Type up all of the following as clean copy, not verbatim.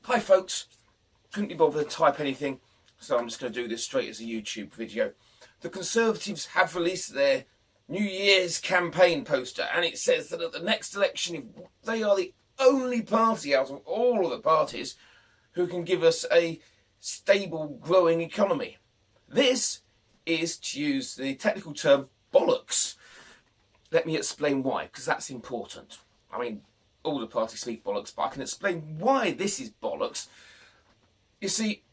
Hi folks, couldn't be bothered to type anything, so I'm just going to do this straight as a YouTube video. The Conservatives have released their New Year's campaign poster, and it says that at the next election, they are the only party out of all of the parties who can give us a stable, growing economy. This is, to use the technical term, bollocks. Let me explain why, because that's important. I mean, all the parties speak bollocks, but I can explain why this is bollocks. You see,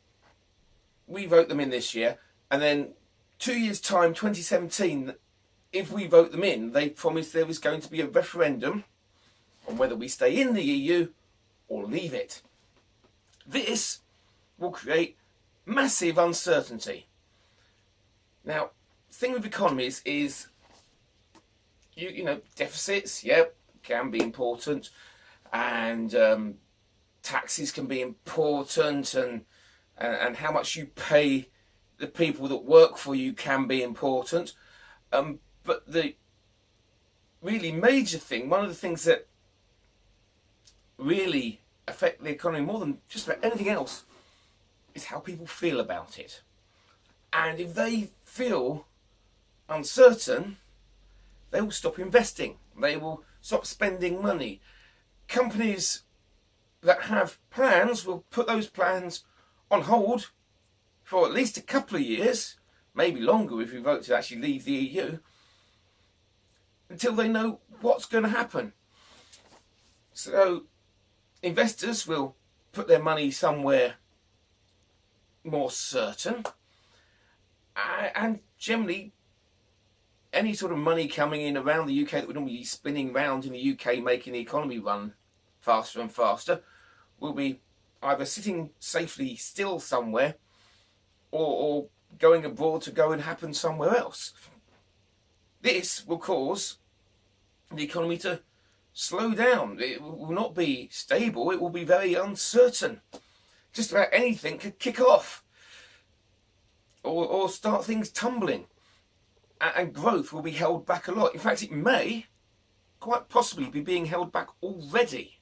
we vote them in this year, and then 2 years' time, 2017, if we vote them in, they promised there was going to be a referendum on whether we stay in the EU or leave it. This will create massive uncertainty. Now, the thing with economies is, you know, deficits, yep, can be important, and taxes can be important, and how much you pay the people that work for you can be important. But the really major thing, one of the things that really affect the economy more than just about anything else, is how people feel about it. And if they feel uncertain, they will stop investing. They will stop spending money. Companies that have plans will put those plans on hold for at least a couple of years, maybe longer if we vote to actually leave the EU, until they know what's going to happen. So investors will put their money somewhere more certain, and generally any sort of money coming in around the UK that would normally be spinning round in the UK, making the economy run faster and faster, will be either sitting safely still somewhere or going abroad to go and happen somewhere else. This will cause the economy to slow down. It will not be stable, it will be very uncertain. Just about anything could kick off or start things tumbling. And growth will be held back a lot. In fact, it may quite possibly be being held back already.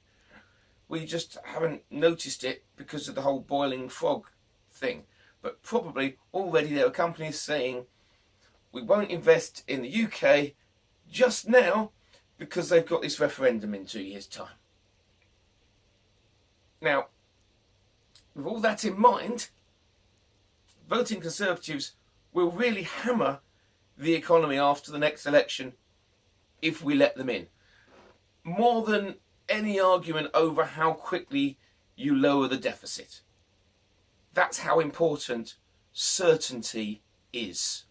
We just haven't noticed it because of the whole boiling frog thing. But probably already there are companies saying we won't invest in the UK just now because they've got this referendum in 2 years' time. Now, with all that in mind, voting Conservatives will really hammer the economy after the next election if we let them in. More than any argument over how quickly you lower the deficit. That's how important certainty is.